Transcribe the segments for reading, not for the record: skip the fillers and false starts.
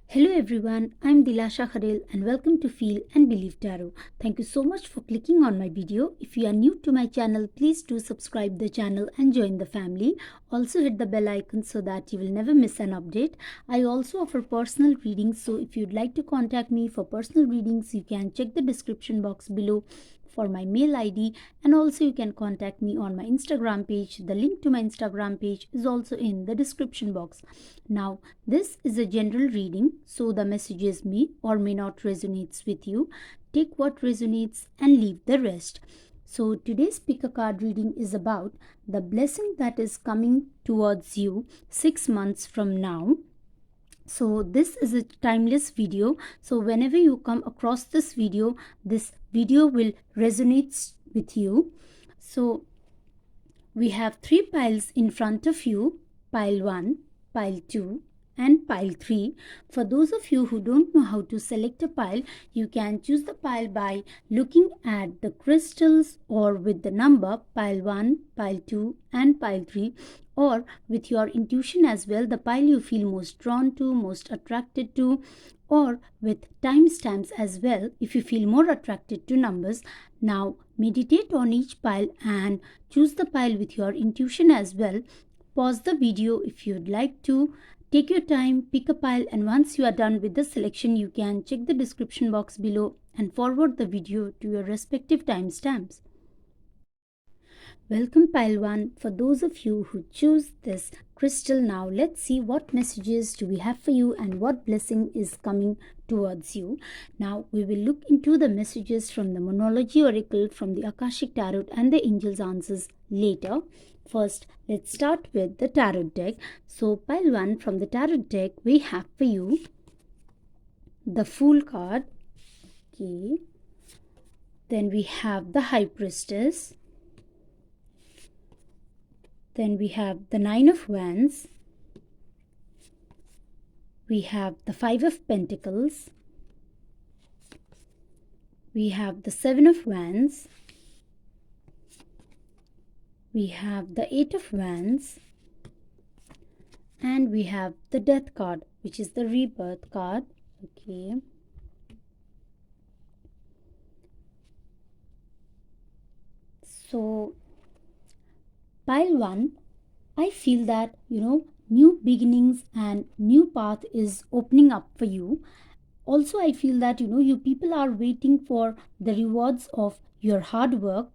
Hello everyone, I'm Dilasha Kharel and welcome to Feel and Believe Tarot. Thank you so much for clicking on my video. If you are new to my channel, please do subscribe the channel and join the family. Also hit the bell icon so that you will never miss an update. I also offer personal readings, so if you'd like to contact me for personal readings, you can check the description box below for my mail ID, and also you can contact me on my Instagram page. The link to my Instagram page is also in the description box. Now, this is a general reading, so the messages may or may not resonate with you. Take what resonates and leave the rest. So today's pick a card reading is about the blessing that is coming towards you 6 months from now. So this is a timeless video, so whenever you come across this video will resonate with you. So we have 3 piles in front of you: pile 1, pile 2 and pile 3. For those of you who don't know how to select a pile, you can choose the pile by looking at the crystals or with the number pile 1, pile 2 and pile 3, or with your intuition as well, the pile you feel most drawn to, most attracted to, or with timestamps as well if you feel more attracted to numbers. Now meditate on each pile and choose the pile with your intuition as well. Pause the video if you'd like to. Take your time, pick a pile, and once you are done with the selection, you can check the description box below and forward the video to your respective timestamps. Welcome pile 1. For those of you who choose this crystal, now let's see what messages do we have for you and what blessing is coming towards you. Now we will look into the messages from the Monology Oracle, from the Akashic Tarot and the Angels Answers later. First, let's start with the Tarot deck. So pile 1 from the Tarot deck, we have for you the Fool card. Okay. Then we have the High Priestess. Then we have the Nine of Wands. We have the Five of Pentacles. We have the Seven of Wands. We have the Eight of Wands. And we have the Death card, which is the Rebirth card. Okay. So pile 1, I feel that, new beginnings and new path is opening up for you. Also, I feel that, you people are waiting for the rewards of your hard work.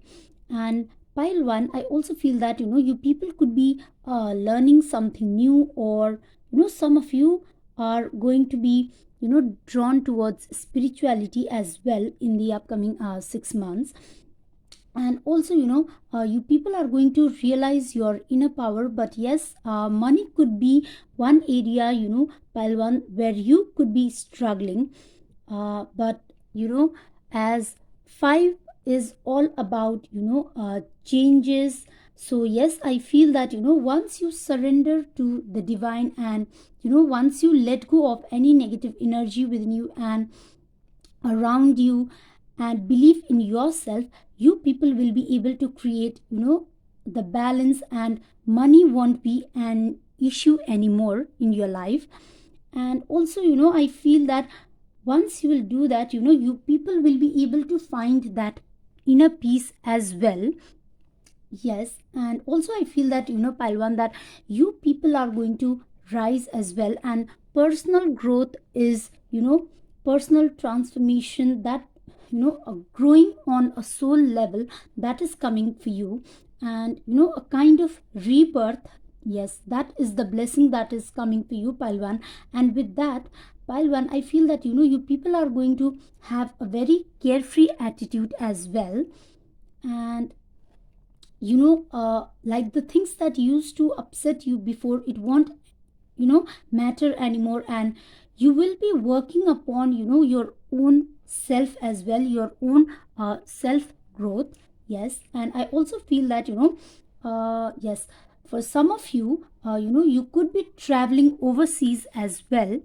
And pile 1, I also feel that, you people could be learning something new, or, some of you are going to be, drawn towards spirituality as well in the upcoming 6 months. And also, you people are going to realize your inner power. But yes, money could be one area, pile 1, where you could be struggling. But as 5 is all about changes. So yes, I feel that once you surrender to the divine, and once you let go of any negative energy within you and around you, and believe in yourself, you people will be able to create the balance, and money won't be an issue anymore in your life. And also, I feel that once you will do that, you people will be able to find that inner peace as well. Yes. And also I feel that pile 1, that you people are going to rise as well, and personal growth is personal transformation, that growing on a soul level, that is coming for you. And a kind of rebirth. Yes, that is the blessing that is coming for you, pile 1. And with that, pile 1, I feel that you people are going to have a very carefree attitude as well. And like the things that used to upset you before, it won't matter anymore. And you will be working upon your own self as well, your own self growth. Yes. And I also feel that yes, for some of you, you could be traveling overseas as well.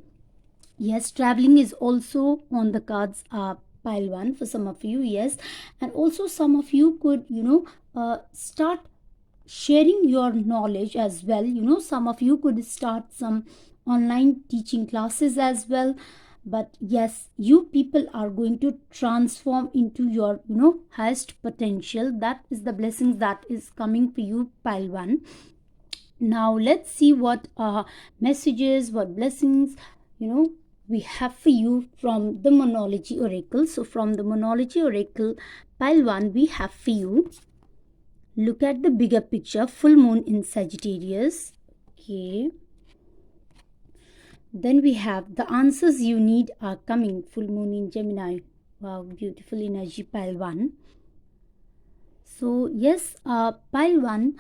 Yes, traveling is also on the cards, pile 1, for some of you. Yes. And also some of you could start sharing your knowledge as well. Some of you could start some online teaching classes as well. But yes, you people are going to transform into your highest potential. That is the blessings that is coming for you, pile 1. Now let's see what messages, what blessings you know we have for you from the Monology Oracle. So from the Monology Oracle, pile 1, we have for you, look at the bigger picture, full moon in Sagittarius. Okay, then we have the answers you need are coming, full moon in Gemini. Wow, beautiful energy, pile 1. So yes, pile 1,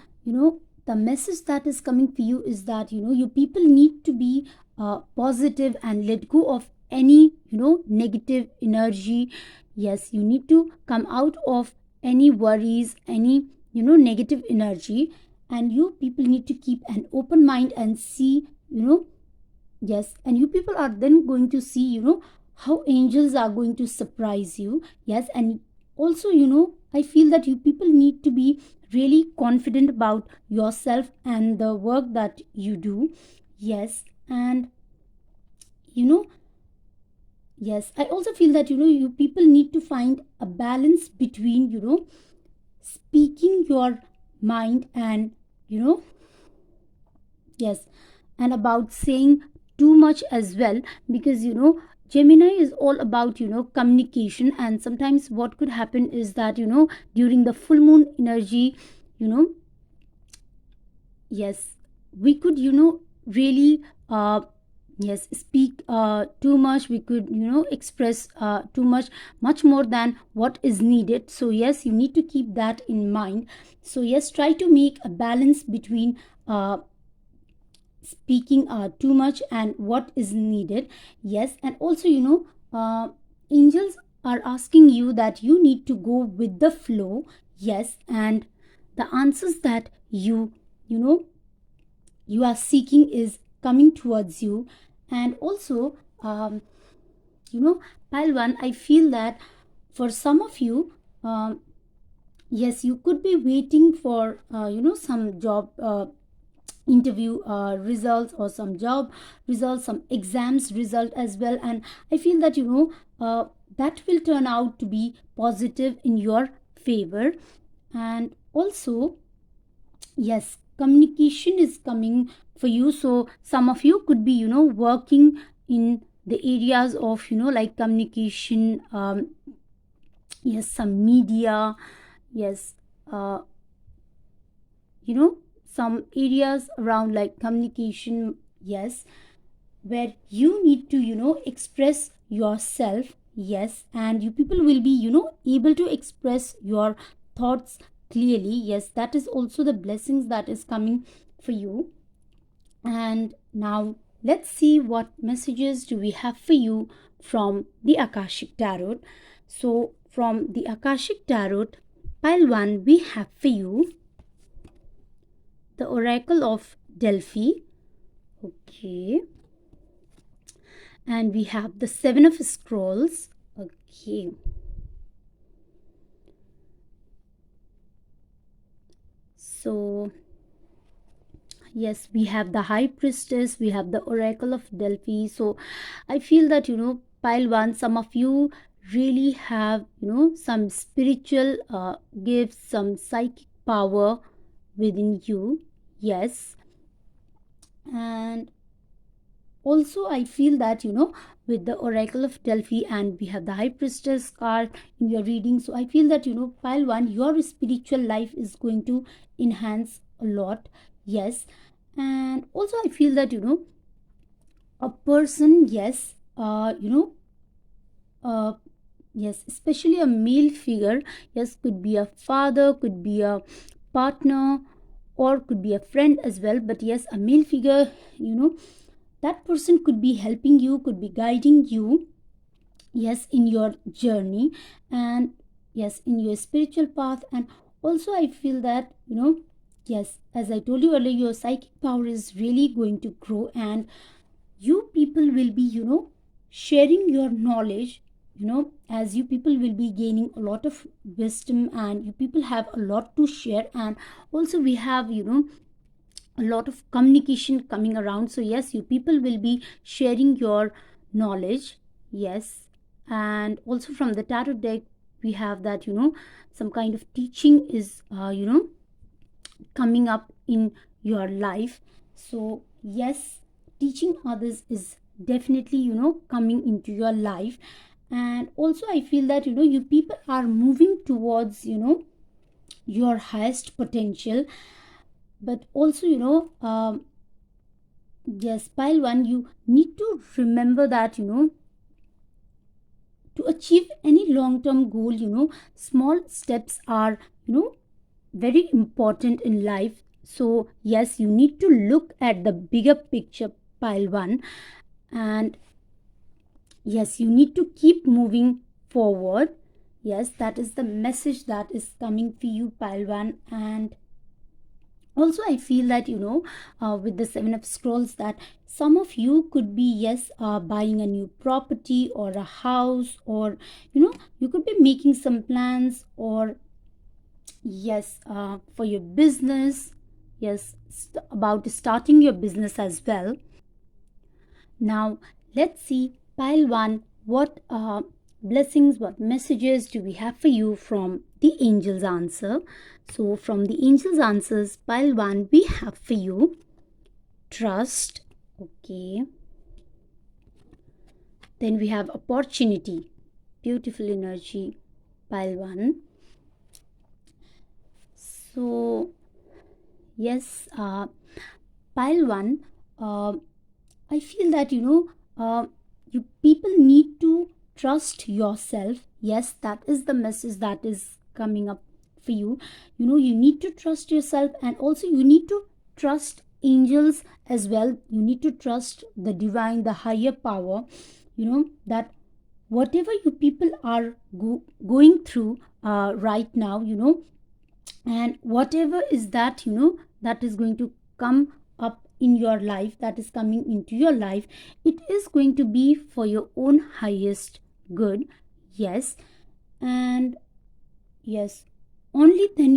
the message that is coming for you is that you people need to be positive and let go of any negative energy. Yes, you need to come out of any worries, any negative energy, and you people need to keep an open mind and see, yes, and you people are then going to see how angels are going to surprise you. Yes, and also I feel that you people need to be really confident about yourself and the work that you do. Yes, and you know yes, I also feel that you people need to find a balance between speaking your mind and you know yes, and about saying too much as well, because Gemini is all about communication, and sometimes what could happen is that during the full moon energy, you know yes, we could really yes, speak too much. We could express too much, much more than what is needed. So yes, you need to keep that in mind. So yes, try to make a balance between speaking too much and what is needed. Yes, and also angels are asking you that you need to go with the flow. Yes, and the answers that you know you are seeking is coming towards you. And also pile 1, I feel that for some of you, yes, you could be waiting for some job interview results, or some job results, some exams result as well. And I feel that that will turn out to be positive in your favor. And also, yes, communication is coming for you. So some of you could be working in the areas of like communication, yes, some media, yes, uh, some areas around like communication. Yes, where you need to express yourself. Yes, and you people will be able to express your thoughts clearly. Yes, that is also the blessings that is coming for you. And now let's see what messages do we have for you from the Akashic Tarot. So from the Akashic Tarot, pile 1, we have for you the Oracle of Delphi. Okay, and we have the 7 of Scrolls. Okay, so yes, we have the High Priestess, we have the Oracle of Delphi. So I feel that pile 1, some of you really have some spiritual gifts, some psychic power within you. Yes, and also I feel that with the Oracle of Delphi, and we have the High Priestess card in your reading. So I feel that pile 1, your spiritual life is going to enhance a lot. Yes, and also I feel that a person, yes, yes, especially a male figure, yes, could be a father, could be a partner, or could be a friend as well. But yes, a male figure, that person could be helping you, could be guiding you, yes, in your journey, and yes, in your spiritual path. And also I feel that yes, as I told you earlier, your psychic power is really going to grow, and you people will be sharing your knowledge, as you people will be gaining a lot of wisdom, and you people have a lot to share. And also we have a lot of communication coming around. So yes, you people will be sharing your knowledge. Yes. And also from the tarot deck, we have that, some kind of teaching is, coming up in your life. So yes, teaching others is definitely, coming into your life. And also I feel that, you people are moving towards, your highest potential. But also, yes, pile one, you need to remember that, to achieve any long term goal, small steps are, very important in life. So yes, you need to look at the bigger picture, pile one. And yes, you need to keep moving forward. Yes, that is the message that is coming for you, pile one. And also I feel that, with the seven of scrolls, that some of you could be, yes, buying a new property or a house, or you could be making some plans, or yes, for your business. Yes, about starting your business as well. Now let's see, pile one, what blessings, what messages do we have for you from the angels answer. So from the angels answers, pile one, we have for you trust. Okay. Then we have opportunity, beautiful energy, pile one. So yes, pile one, I feel that, you people need to trust yourself. Yes, that is the message that is coming up for you. You need to trust yourself, and also you need to trust angels as well. You need to trust the divine, the higher power, that whatever you people are going through right now, and whatever is that, that is going to come up in your life, that is coming into your life, it is going to be for your own highest good. Yes. And yes, only then,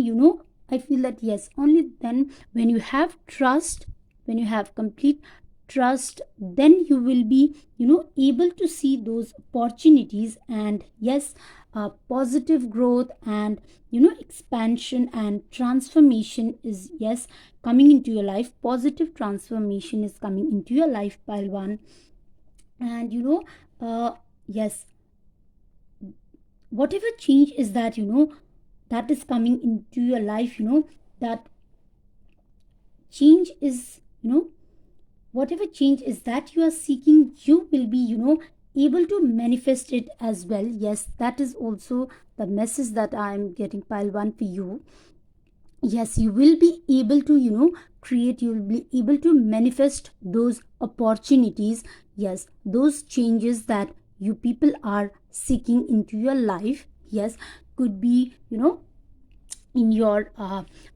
I feel that, yes, only then, when you have trust, when you have complete trust, then you will be, able to see those opportunities. And yes, positive growth and, expansion and transformation is, yes, coming into your life. Positive transformation is coming into your life, pile one. And yes, whatever change is that, that is coming into your life, that change is, whatever change is that you are seeking, you will be, able to manifest it as well. Yes, that is also the message that I am getting, pile one, for you. Yes, you will be able to, create, you will be able to manifest those opportunities. Yes, those changes that you people are seeking into your life. Yes, could be, in your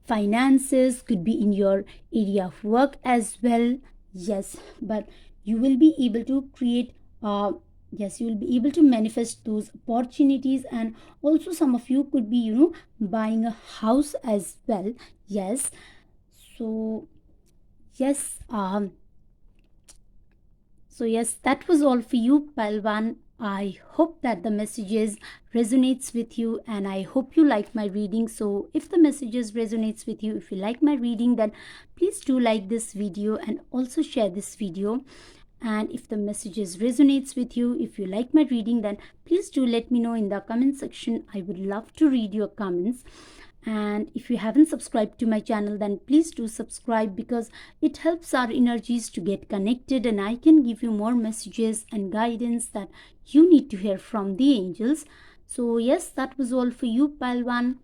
finances, could be in your area of work as well. Yes, but you will be able to create, yes, you will be able to manifest those opportunities. And also some of you could be, buying a house as well. Yes. So yes, yes, that was all for you, Palwan. I hope that the messages resonates with you, and I hope you like my reading. So if the messages resonates with you, if you like my reading, then please do like this video and also share this video. And if the messages resonates with you, if you like my reading, then please do let me know in the comment section. I would love to read your comments. And if you haven't subscribed to my channel, then please do subscribe, because it helps our energies to get connected, and I can give you more messages and guidance that you need to hear from the angels. So yes, that was all for you, pile one.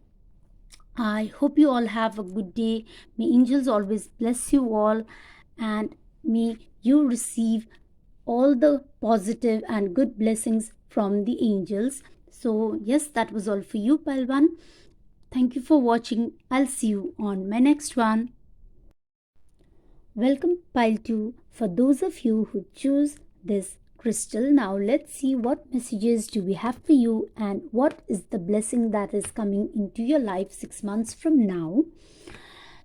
I hope you all have a good day. May angels always bless you all, and may you receive all the positive and good blessings from the angels. So yes, that was all for you, pile one. Thank you for watching. I'll see you on my next one. Welcome, pile 2, for those of you who choose this crystal. Now let's see what messages do we have for you, and what is the blessing that is coming into your life 6 months from now.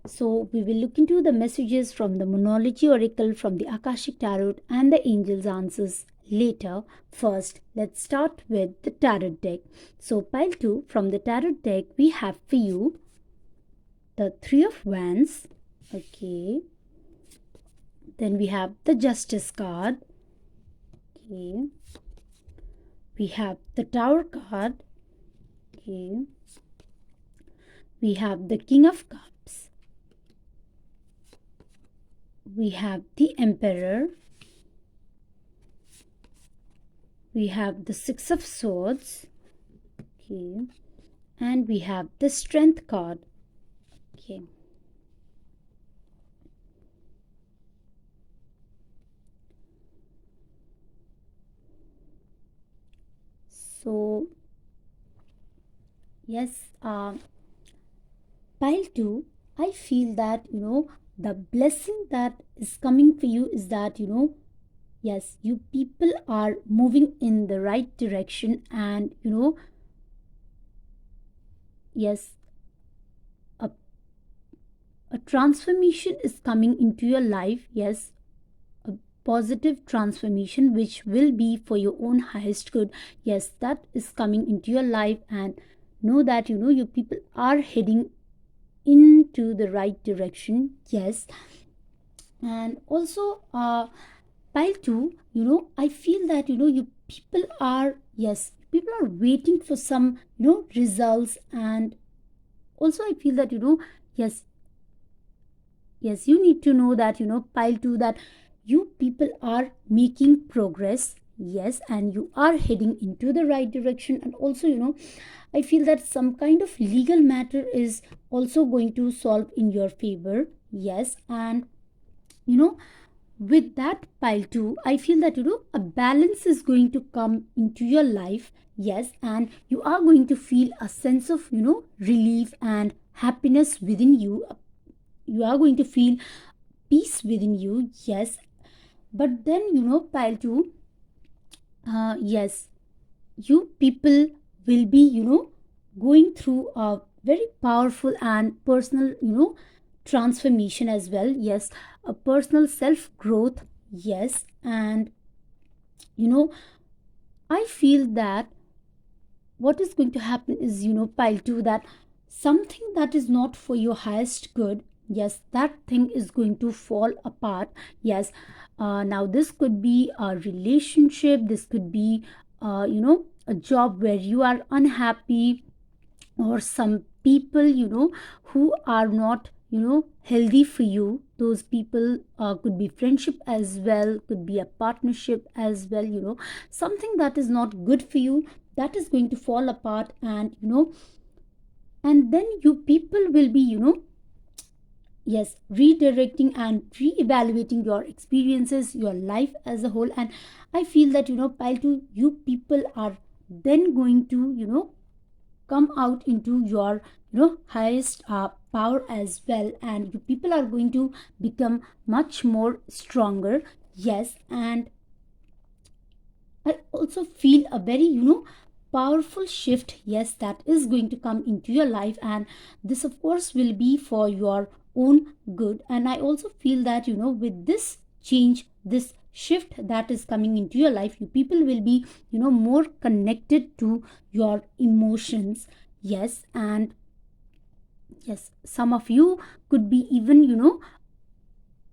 So we will look into the messages from the Monology Oracle, from the Akashic Tarot, and the Angel's Answers later. First, let's start with the Tarot deck. So pile 2 from the Tarot deck, we have for you the Three of Wands. Okay. Then we have the Justice card. Okay. We have the Tower card. Okay. We have the King of Cups. We have the Emperor. We have the Six of Swords. Okay. And we have the Strength card. Okay. So yes, pile 2, I feel that the blessing that is coming for you is that yes, you people are moving in the right direction, and yes, a, a transformation is coming into your life. Yes, a positive transformation which will be for your own highest good. Yes, that is coming into your life, and know that you people are heading into the right direction. Yes, and also pile 2, I feel that you people are, yes, people are waiting for some results, and also I feel that yes, yes, you need to know that pile 2, that you people are making progress. Yes, and you are heading into the right direction, and also I feel that some kind of legal matter is also going to solve in your favor. Yes, and you know with that pile 2, I feel that a balance is going to come into your life. Yes, and you are going to feel a sense of relief and happiness within you. You are going to feel peace within you. Yes, but then pile 2, yes, you people will be going through a very powerful and personal transformation as well. Yes, a personal self growth. Yes, and you know I feel that what is going to happen is pile 2, that something that is not for your highest good, yes, that thing is going to fall apart. Yes, now this could be a relationship, this could be a job where you are unhappy, or some people who are not healthy for you. Those people could be friendship as well, could be a partnership as well. Something that is not good for you, that is going to fall apart, and and then you people will be yes, redirecting and re-evaluating your experiences, your life as a whole. And I feel that pile 2, you people are then going to come out into your highest power as well, and you people are going to become much more stronger. Yes, and I also feel a very powerful shift, yes, that is going to come into your life, and this of course will be for your own good. And I also feel that with this change, this shift that is coming into your life, you people will be more connected to your emotions. Yes, and yes, some of you could be even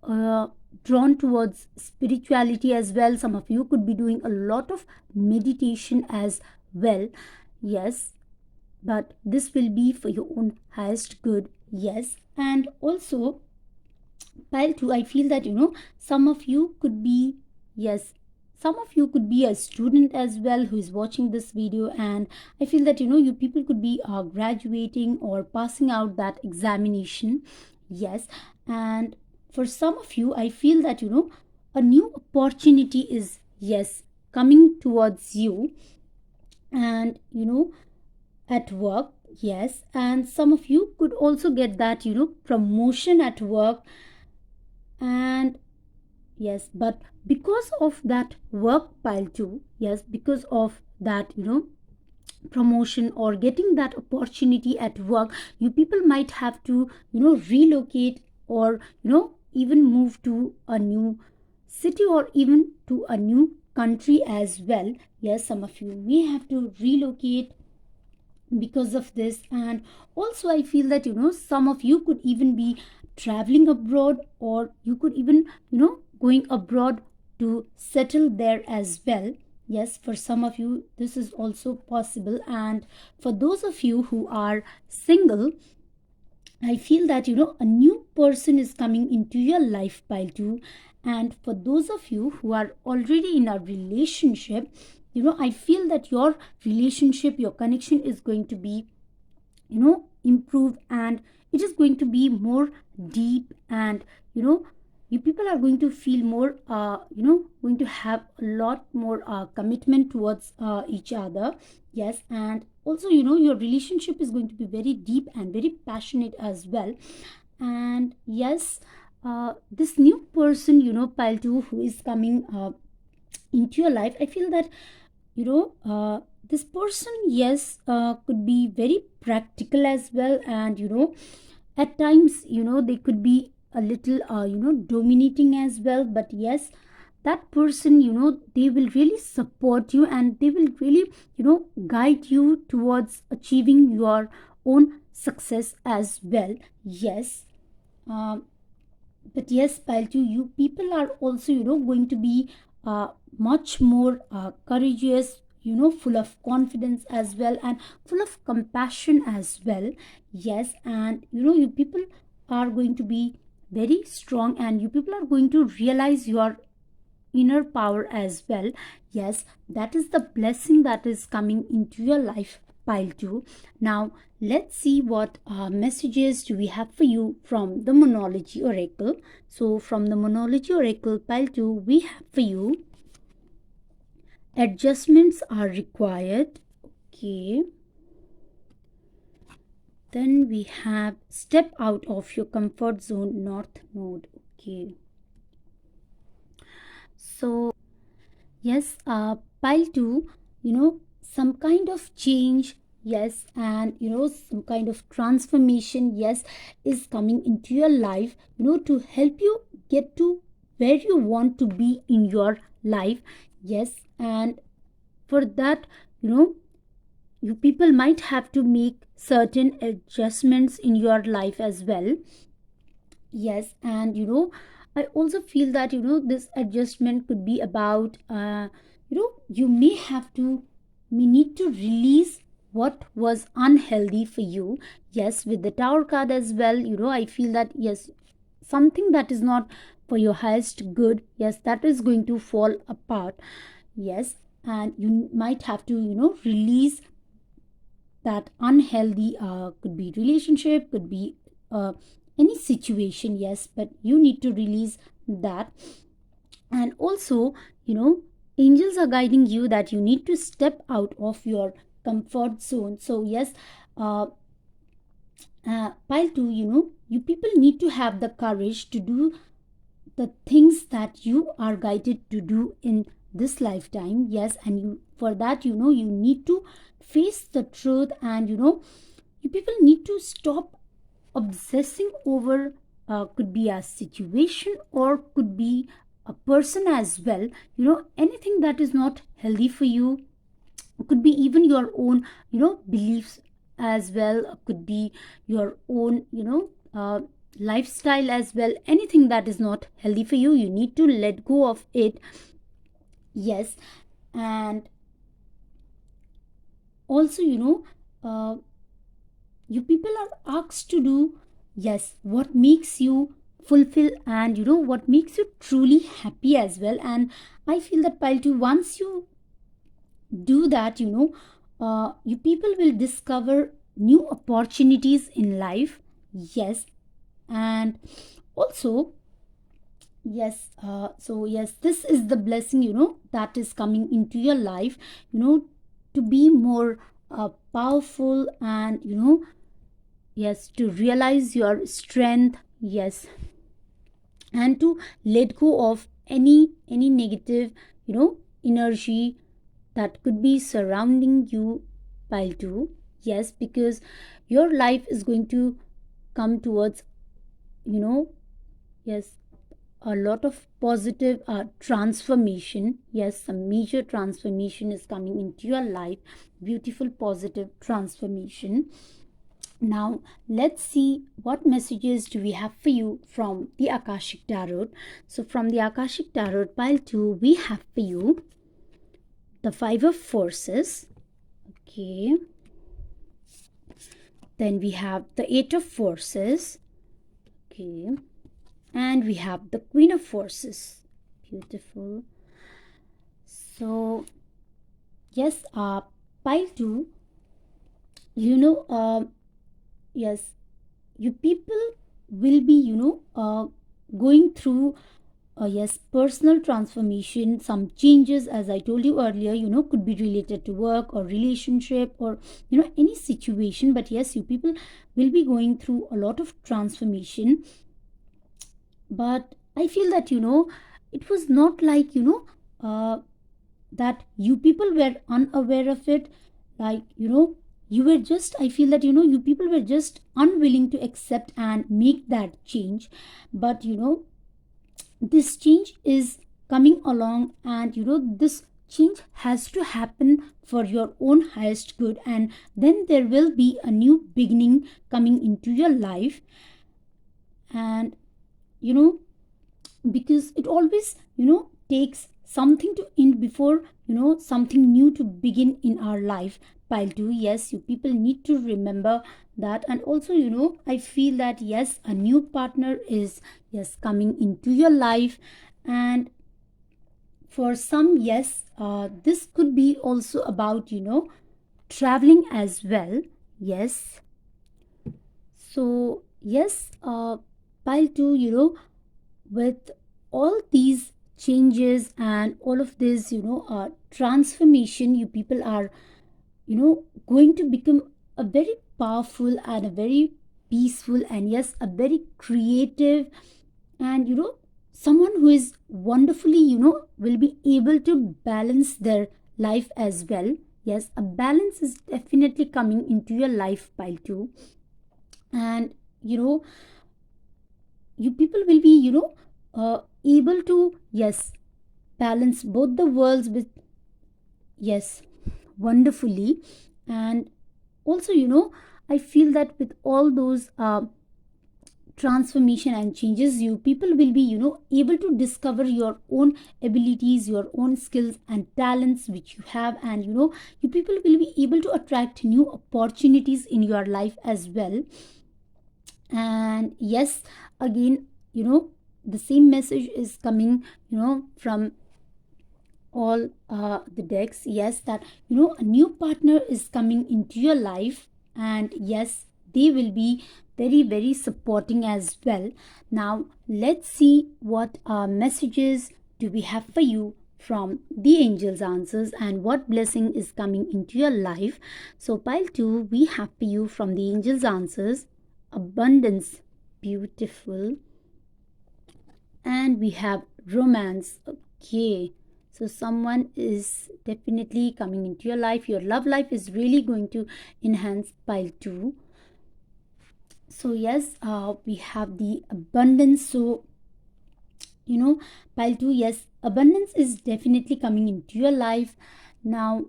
uh, drawn towards spirituality as well. Some of you could be doing a lot of meditation as well. Yes, but this will be for your own highest good. Yes, and also pile 2, I feel that some of you could be, yes, some of you could be a student as well who is watching this video, and I feel that you people could be graduating or passing out that examination. Yes, and for some of you, I feel that a new opportunity is, yes, coming towards you, and at work. Yes, and some of you could also get that promotion at work. And yes, but because of that work pile 2, yes, because of that promotion or getting that opportunity at work, you people might have to relocate, or even move to a new city, or even to a new country as well. Yes, some of you may have to relocate because of this. And also I feel that some of you could even be traveling abroad, or you could even going abroad to settle there as well. Yes, for some of you this is also possible. And for those of you who are single, I feel that a new person is coming into your life, pile 2. And for those of you who are already in a relationship, I feel that your relationship, your connection is going to be improved, and it is going to be more deep. And you people are going to feel more going to have a lot more commitment towards each other. Yes, and also your relationship is going to be very deep and very passionate as well. And yes, this new person, pile 2, who is coming into your life, I feel that this person, yes, could be very practical as well. And at times they could be a little dominating as well. But yes, that person, they will really support you, and they will really guide you towards achieving your own success as well. Yes, um, but yes, pile 2, you people are also going to be much more courageous, full of confidence as well, and full of compassion as well. Yes, and you people are going to be very strong, and you people are going to realize your inner power as well. Yes, that is the blessing that is coming into your life, pile 2. Now let's see what messages do we have for you from the Monology Oracle. So from the Monology Oracle, pile 2, we have for you: adjustments are required. Okay, then we have step out of your comfort zone, North Node. Okay, so yes, pile 2, some kind of change, yes, and some kind of transformation, yes, is coming into your life, to help you get to where you want to be in your life. Yes, and for that, you people might have to make certain adjustments in your life as well. Yes, and I also feel that this adjustment could be about you may need to release what was unhealthy for you. Yes, with the Tower card as well, I feel that yes, something that is not for your highest good, yes, that is going to fall apart. Yes, and you might have to release that unhealthy, could be relationship, could be any situation. Yes, but you need to release that. And also, angels are guiding you that you need to step out of your comfort zone. So yes, uh, pile 2, you people need to have the courage to do the things that you are guided to do in this lifetime. Yes, and you, for that, you need to face the truth. And you people need to stop obsessing over, could be a situation, or could be a person as well. Anything that is not healthy for you, could be even your own beliefs as well, could be your own lifestyle as well. Anything that is not healthy for you, you need to let go of it. Yes, and also uh, you people are asked to do, yes, what makes you fulfill, and what makes you truly happy as well. And I feel that pile 2, once you do that, you people will discover new opportunities in life. Yes, and also yes, so yes, this is the blessing that is coming into your life, to be more powerful, and yes, to realize your strength. Yes, and to let go of any negative energy that could be surrounding you. pile 2. Yes, because your life is going to come towards, you know, yes, a lot of positive transformation. Yes, some major transformation is coming into your life. Beautiful, positive transformation. Now, let's see what messages do we have for you from the Akashic Tarot. So, from the Akashic Tarot pile 2, we have for you the Five of Forces. Okay. Then we have the Eight of Forces. Okay. And we have the Queen of Forces. Beautiful. So, yes, pile 2, you know, yes, you people will be, going through, yes, personal transformation, some changes, as I told you earlier, could be related to work or relationship or, any situation. But yes, you people will be going through a lot of transformation. But I feel that, it was not like, that you people were unaware of it. Like, you were just, I feel that, you people were just unwilling to accept and make that change. But, this change is coming along, and, this change has to happen for your own highest good. And then there will be a new beginning coming into your life. And, you know, because it always takes something to end before something new to begin in our life. Pile 2, yes, you people need to remember that. And also, I feel that yes, a new partner is, yes, coming into your life. And for some, yes, this could be also about traveling as well. Yes. So yes, pile 2, with all these changes and all of this transformation, you people are going to become a very powerful and a very peaceful, and yes, a very creative, and someone who is wonderfully will be able to balance their life as well. Yes, a balance is definitely coming into your life, pile 2. And you people will be able to, yes, balance both the worlds with, yes, wonderfully. And also, I feel that with all those transformation and changes, you people will be able to discover your own abilities, your own skills and talents which you have. And you people will be able to attract new opportunities in your life as well. And yes, again, the same message is coming from all the decks. Yes, that a new partner is coming into your life. And yes, they will be very, very supporting as well. Now, let's see what messages do we have for you from the angels answers, and what blessing is coming into your life. So pile 2, we have for you from the angels answers abundance. Beautiful. And we have romance. Okay, so someone is definitely coming into your life. Your love life is really going to enhance, pile 2. So yes, we have the abundance. So pile 2, yes, abundance is definitely coming into your life. Now,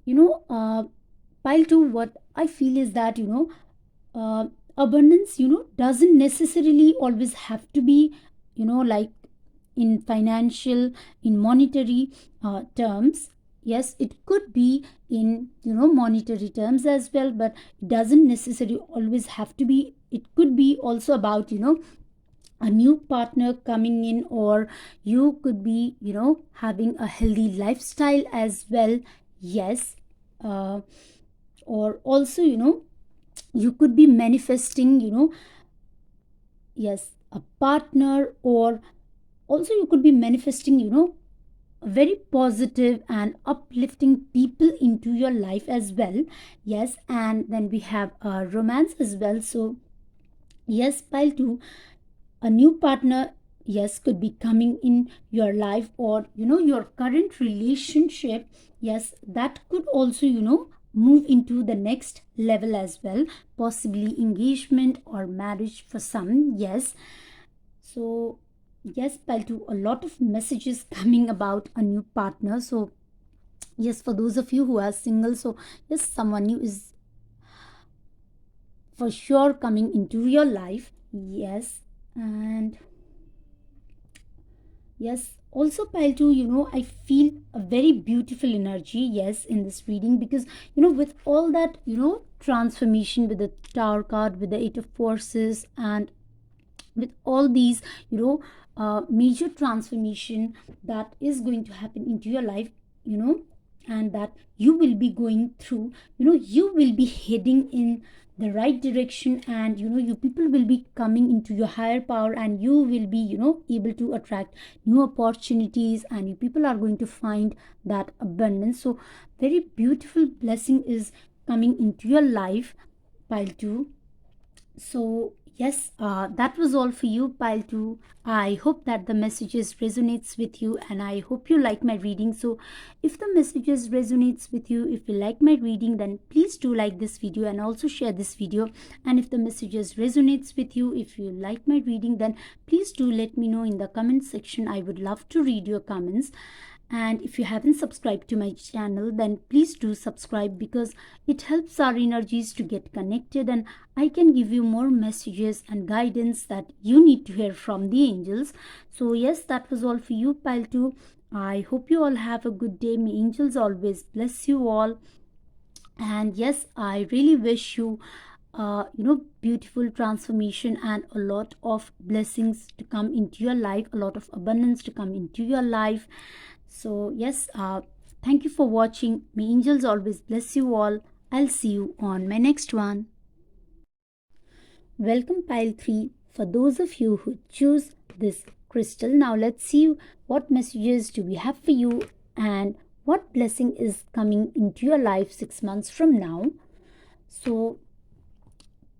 pile 2, what I feel is that abundance doesn't necessarily always have to be like in financial, in monetary terms. Yes, it could be in monetary terms as well, but it doesn't necessarily always have to be. It could be also about a new partner coming in, or you could be having a healthy lifestyle as well. Yes, or also you could be manifesting yes, a partner, or also you could be manifesting very positive and uplifting people into your life as well. Yes, and then we have romance as well. So yes, pile 2, a new partner, yes, could be coming in your life, or your current relationship, yes, that could also move into the next level as well, possibly engagement or marriage for some. Yes. So yes, pile 2, a lot of messages coming about a new partner. So yes, for those of you who are single, so yes, someone new is for sure coming into your life. Yes. And yes, also pile 2, I feel a very beautiful energy, yes, in this reading, because with all that, transformation with the Tower card, with the Eight of Forces, and with all these, major transformation that is going to happen into your life, and that you will be going through, you will be heading in the right direction, and you people will be coming into your higher power, and you will be able to attract new opportunities, and you people are going to find that abundance. So very beautiful blessing is coming into your life, pile 2. So yes, that was all for you, pile 2. I hope that the messages resonates with you, and I hope you like my reading. So if the messages resonates with you, if you like my reading, then please do like this video and also share this video. And if the messages resonates with you, if you like my reading, then please do let me know in the comment section. I would love to read your comments. And if you haven't subscribed to my channel, then please do subscribe, because it helps our energies to get connected, and I can give you more messages and guidance that you need to hear from the angels. So yes, that was all for you, pile 2. I hope you all have a good day. May angels always bless you all. And yes, I really wish you beautiful transformation and a lot of blessings to come into your life, a lot of abundance to come into your life. So yes, thank you for watching. May angels always bless you all. I'll see you on my next one. Welcome, pile 3. For those of you who choose this crystal, now let's see what messages do we have for you, and what blessing is coming into your life 6 months from now. So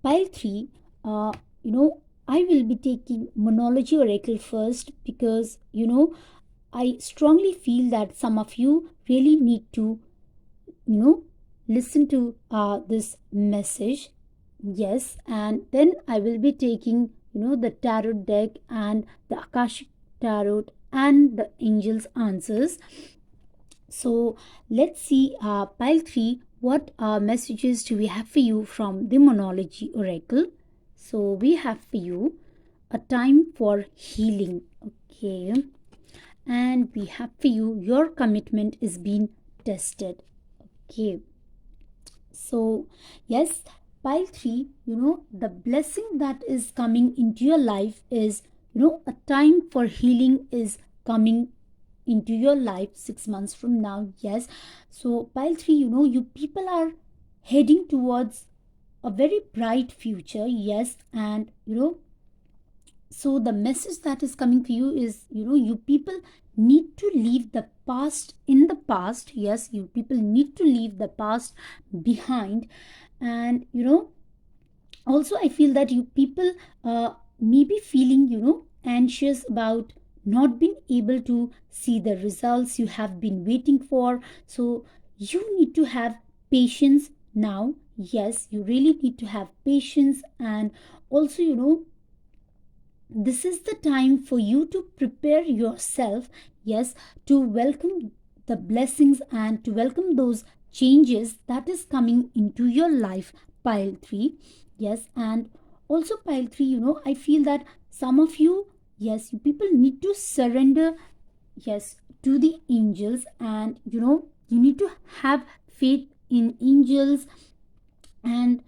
pile 3, I will be taking Monology Oracle first, because I strongly feel that some of you really need to listen to this message. Yes, and then I will be taking the tarot deck and the Akashic tarot and the angels answers. So let's see, pile 3, what messages do we have for you from the Monology Oracle. So we have for you a time for healing. Okay. And we have for you, your commitment is being tested. Okay. So yes, pile 3, the blessing that is coming into your life is, a time for healing is coming into your life 6 months from now. Yes. So pile 3, you people are heading towards a very bright future. Yes. And so the message that is coming to you is, you people need to leave the past in the past. Yes, you people need to leave the past behind. And also I feel that you people may be feeling anxious about not being able to see the results you have been waiting for. So you need to have patience now. Yes, you really need to have patience. And also this is the time for you to prepare yourself, yes, to welcome the blessings and to welcome those changes that is coming into your life, pile 3. Yes. And also pile 3, I feel that some of you, yes, you people need to surrender, yes, to the angels. And you need to have faith in angels. And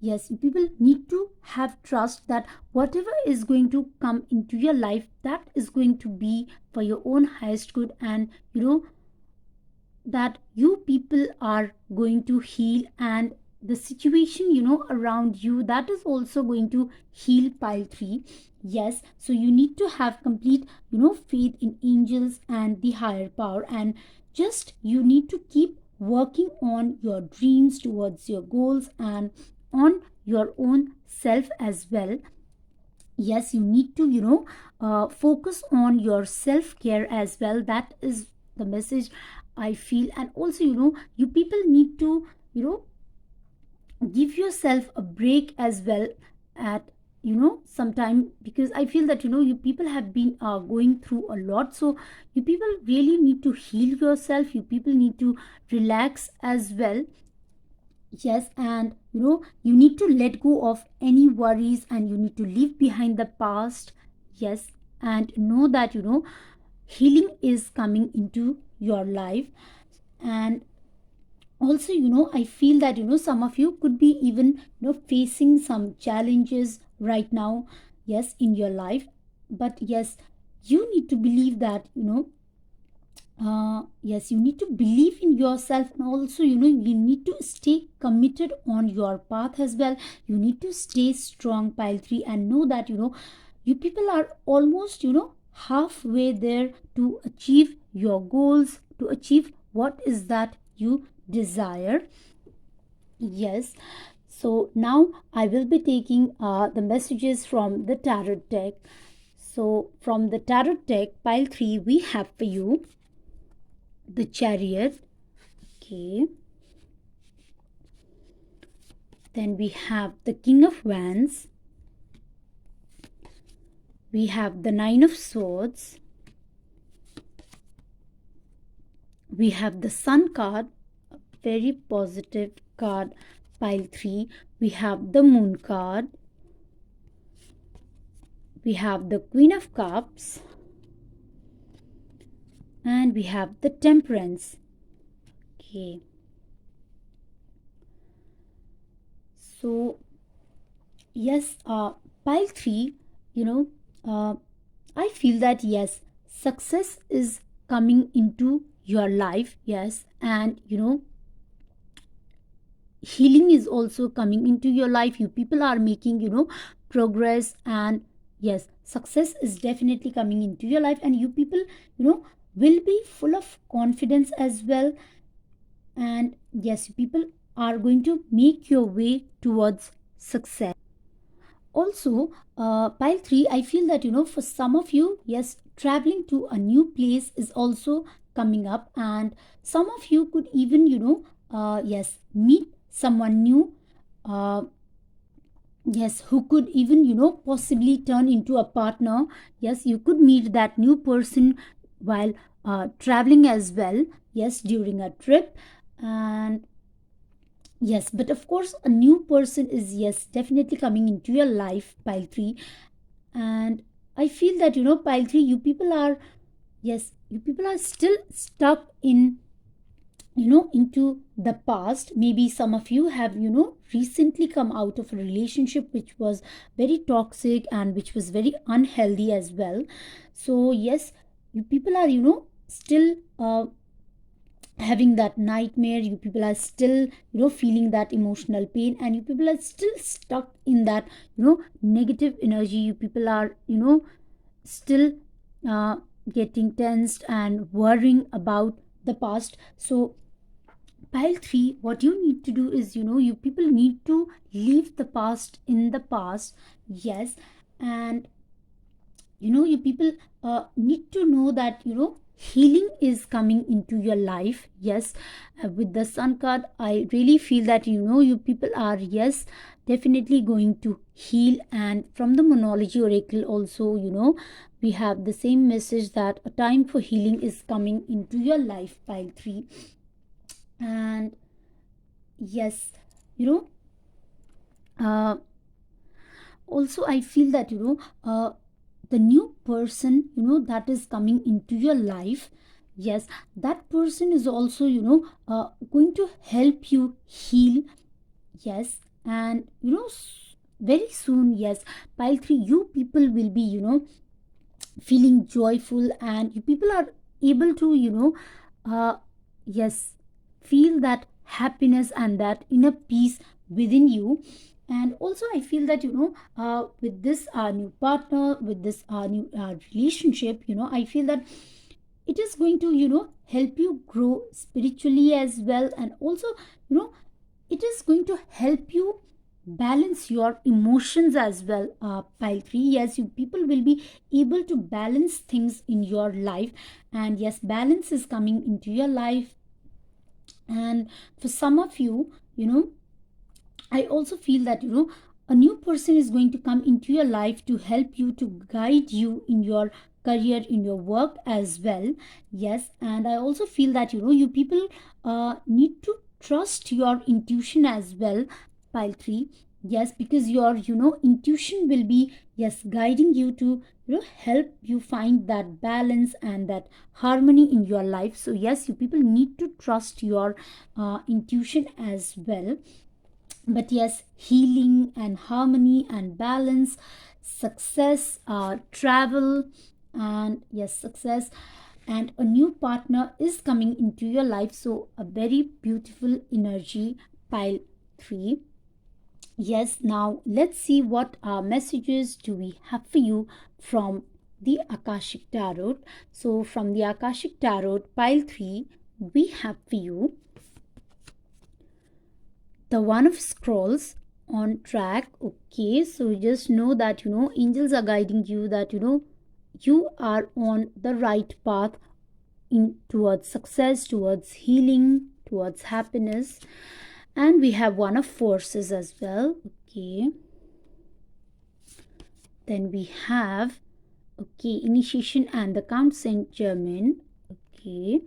yes, people need to have trust that whatever is going to come into your life, that is going to be for your own highest good. And that you people are going to heal, and the situation around you, that is also going to heal, pile 3. Yes. So you need to have complete faith in angels and the higher power, and just you need to keep working on your dreams towards your goals and on your own self as well. Yes, you need to focus on your self care as well. That is the message I feel. And also you people need to you know give yourself a break as well at sometime, because I feel that you people have been going through a lot. So you people really need to heal yourself, you people need to relax as well. Yes, and you need to let go of any worries and you need to leave behind the past. Yes, and know that healing is coming into your life. And also I feel that some of you could be even facing some challenges right now, yes, in your life. But yes, you need to believe that yes, you need to believe in yourself, and also you need to stay committed on your path as well. You need to stay strong, pile 3, and know that you people are almost halfway there to achieve your goals, to achieve what is that you desire. Yes. So now I will be taking the messages from the tarot deck. So from the tarot deck, pile 3, we have for you the Chariot. Okay. Then we have the King of Wands. We have the Nine of Swords. We have the Sun card, a very positive card, pile 3. We have the Moon card. We have the Queen of Cups. And we have the Temperance. Okay. So yes, pile 3, I feel that yes, success is coming into your life. Yes, and healing is also coming into your life. You people are making progress, and yes, success is definitely coming into your life, and you people will be full of confidence as well. And yes, you people are going to make your way towards success. Also, pile 3, I feel that for some of you, yes, traveling to a new place is also coming up, and some of you could even yes, meet someone new, uh, yes, who could even possibly turn into a partner. Yes, you could meet that new person while traveling as well, yes, during a trip. And yes, but of course, a new person is, yes, definitely coming into your life, pile 3. And I feel that, pile 3, you people are, yes, you people are still stuck in, into the past. Maybe some of you have, recently come out of a relationship which was very toxic and which was very unhealthy as well. So, yes, you people are, still having that nightmare. You people are still feeling that emotional pain, and you people are still stuck in that negative energy. You people are still uh, getting tensed and worrying about the past. So pile 3, what you need to do is you people need to leave the past in the past. Yes, and you people need to know that healing is coming into your life. Yes, with the Sun card, I really feel that you people are, yes, definitely going to heal. And from the Monology Oracle also, we have the same message that a time for healing is coming into your life, pile 3. And yes, you know uh, also I feel that the new person that is coming into your life, yes, that person is also going to help you heal. Yes, and very soon, yes, pile 3, you people will be feeling joyful, and you people are able to uh, yes, feel that happiness and that inner peace within you. And also I feel that with this new partner, with this new relationship, I feel that it is going to help you grow spiritually as well. And also you know it is going to help you balance your emotions as well, pile 3. Yes, you people will be able to balance things in your life, and yes, balance is coming into your life. And for some of you, you know, I also feel that, a new person is going to come into your life to help you, to guide you in your career, in your work as well. Yes, and I also feel that, you people need to trust your intuition as well, pile 3. Yes, because your, intuition will be, yes, guiding you to, help you find that balance and that harmony in your life. So, yes, you people need to trust your intuition as well. But yes, healing and harmony and balance, success, travel, and yes, success and a new partner is coming into your life. So a very beautiful energy, pile 3. Yes, now let's see what messages do we have for you from the Akashic Tarot. So from the Akashic Tarot, pile 3, we have for you the One of Scrolls, on track. Okay, so just know that, angels are guiding you, that, you are on the right path in towards success, towards healing, towards happiness. And we have One of Forces as well. Okay, then we have, okay, Initiation and the Count Saint Germain. Okay,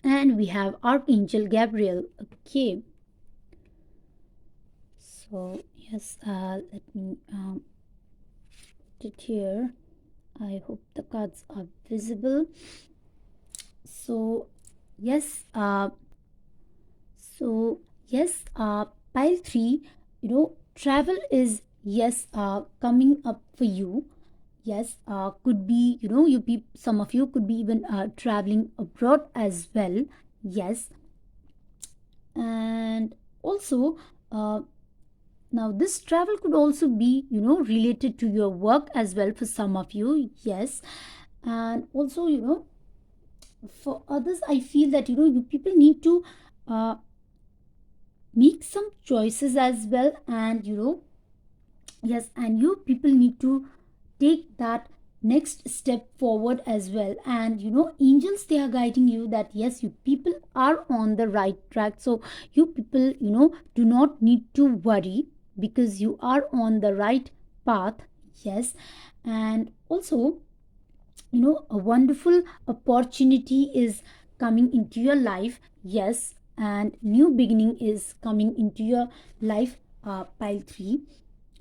and we have Archangel Gabriel. Okay, so yes, let me put it here. I hope the cards are visible. So yes, pile 3, travel is, yes, coming up for you. Yes, could be, some of you could be even traveling abroad as well. Yes, and also now this travel could also be, related to your work as well for some of you. Yes, and also, for others, I feel that, you people need to uh, make some choices as well, and, yes, and you people need to take that next step forward as well. And, angels, they are guiding you that, yes, you people are on the right track. So you people, do not need to worry, because you are on the right path. Yes, and also, a wonderful opportunity is coming into your life. Yes, and new beginning is coming into your life, pile 3.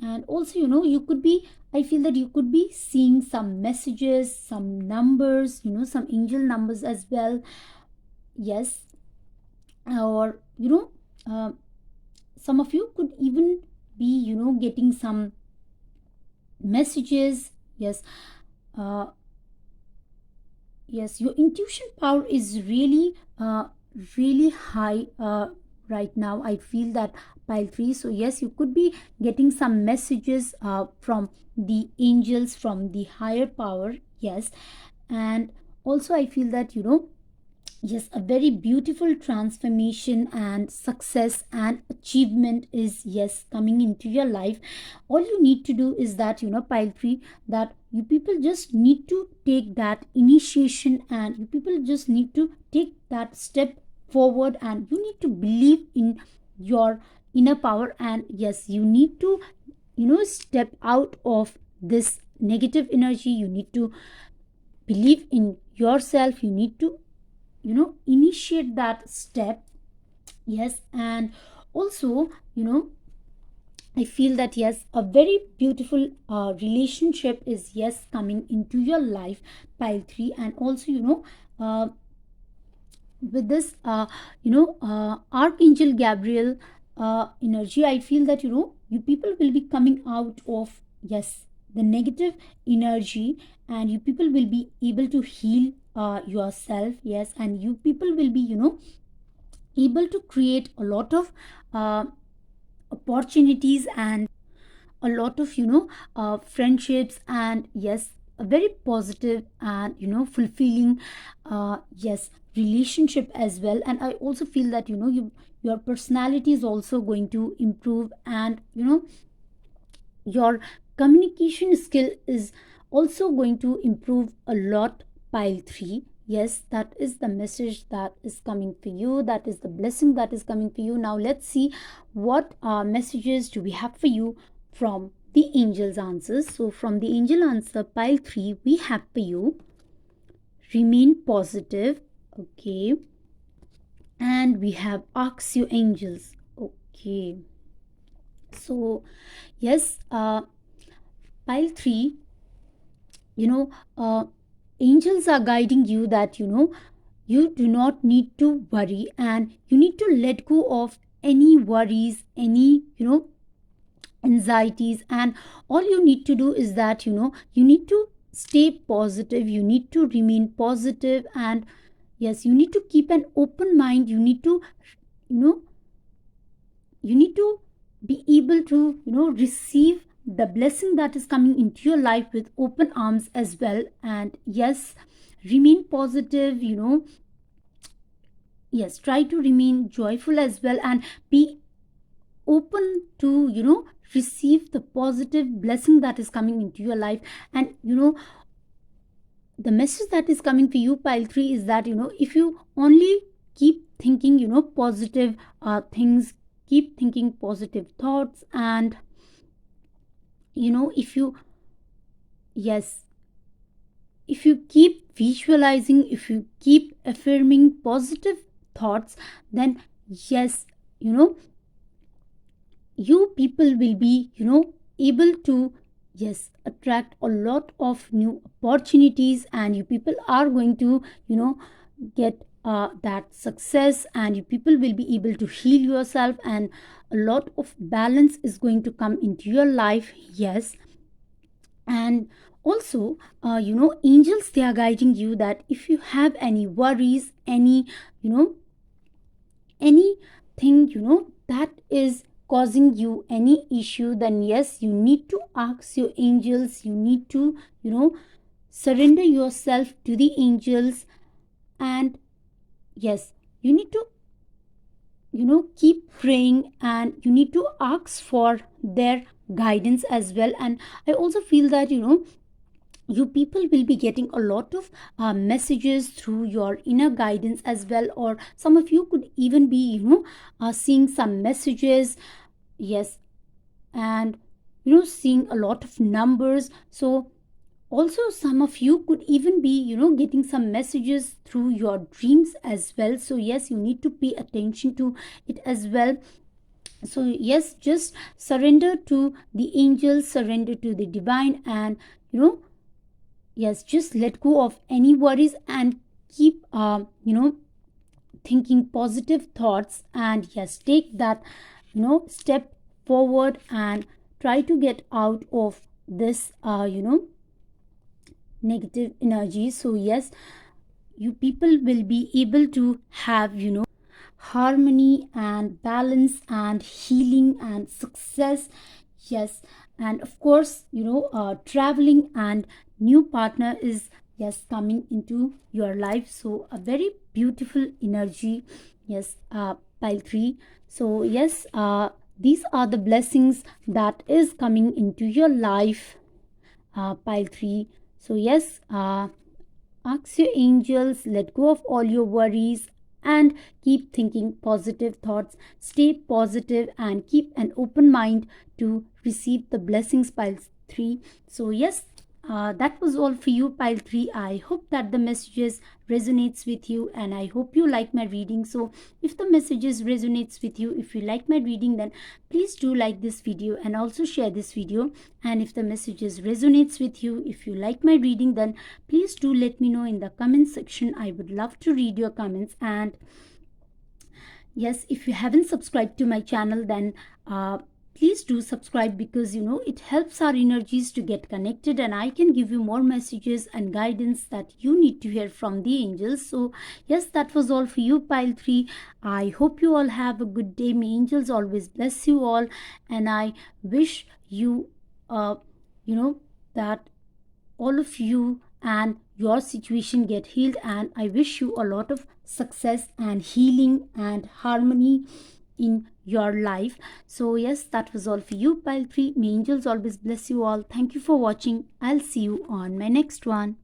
And also, you could be, I feel that you could be seeing some messages, some numbers, some angel numbers as well. Yes, or, some of you could even be, getting some messages. Yes, uh, yes, your intuition power is really really high right now, I feel that, pile 3. So yes, you could be getting some messages from the angels, from the higher power. Yes, and also I feel that, yes, a very beautiful transformation and success and achievement is, yes, coming into your life. All you need to do is that, pile 3, that you people just need to take that initiation, and you people just need to take that step forward, and you need to believe in your inner power. And yes, you need to, step out of this negative energy. You need to believe in yourself. You need to, initiate that step. Yes, and also, I feel that, yes, a very beautiful relationship is, yes, coming into your life, pile 3. And also, with this, Archangel Gabriel energy, I feel that, you people will be coming out of, yes, the negative energy, and you people will be able to heal yourself. Yes, and you people will be, able to create a lot of uh, opportunities, and a lot of, friendships, and yes, a very positive and, fulfilling yes, relationship as well. And I also feel that, your personality is also going to improve, and, your communication skill is also going to improve a lot, pile 3. yes, that is the message that is coming for you. That is the blessing that is coming for you. Now let's see what messages do we have for you from the angel's answers. So from the angel answer pile 3, we have for you remain positive. Okay. And we have ask your angels. Okay. So yes, pile 3, angels are guiding you that you do not need to worry, and you need to let go of any worries, any anxieties, and all you need to do is that you need to stay positive, you need to remain positive, and yes, you need to keep an open mind, you need to you know you need to be able to receive the blessing that is coming into your life with open arms as well. And yes, remain positive, yes, try to remain joyful as well, and be open to receive the positive blessing that is coming into your life. And the message that is coming for you pile 3 is that if you only keep thinking positive things, keep thinking positive thoughts, and if you yes if you keep visualizing, if you keep affirming positive thoughts, then yes, you people will be able to yes attract a lot of new opportunities, and you people are going to get that success, and you people will be able to heal yourself, and a lot of balance is going to come into your life. Yes. And also angels, they are guiding you that if you have any worries, any anything that is causing you any issue, then yes, you need to ask your angels, you need to surrender yourself to the angels, and yes, you need to keep praying, and you need to ask for their guidance as well. And I also feel that you people will be getting a lot of messages through your inner guidance as well, or some of you could even be seeing some messages. Yes. And seeing a lot of numbers. So also some of you could even be getting some messages through your dreams as well. So yes, you need to pay attention to it as well. So yes, just surrender to the angels, surrender to the divine, and yes, just let go of any worries, and keep thinking positive thoughts, and yes, take that step forward, and try to get out of this negative energy. So yes, you people will be able to have harmony and balance and healing and success. Yes. And of course traveling and new partner is yes coming into your life. So a very beautiful energy. Yes, pile 3. So yes, these are the blessings that is coming into your life, pile 3. So yes, ask your angels, let go of all your worries, and keep thinking positive thoughts, stay positive, and keep an open mind to receive the blessings, pile 3. So yes, that was all for you, pile 3. I hope that the messages resonates with you, and I hope you like my reading. So if the messages resonates with you, if you like my reading, then please do like this video and also share this video. And if the messages resonates with you, if you like my reading, then please do let me know in the comment section. I would love to read your comments. And yes, if you haven't subscribed to my channel, then please do subscribe, because it helps our energies to get connected, and I can give you more messages and guidance that you need to hear from the angels. So yes, that was all for you, pile 3. I hope you all have a good day. May angels always bless you all, and I wish you that all of you and your situation get healed, and I wish you a lot of success and healing and harmony in your life. So yes, that was all for you, pile 3. May angels always bless you all. Thank you for watching. I'll see you on my next one.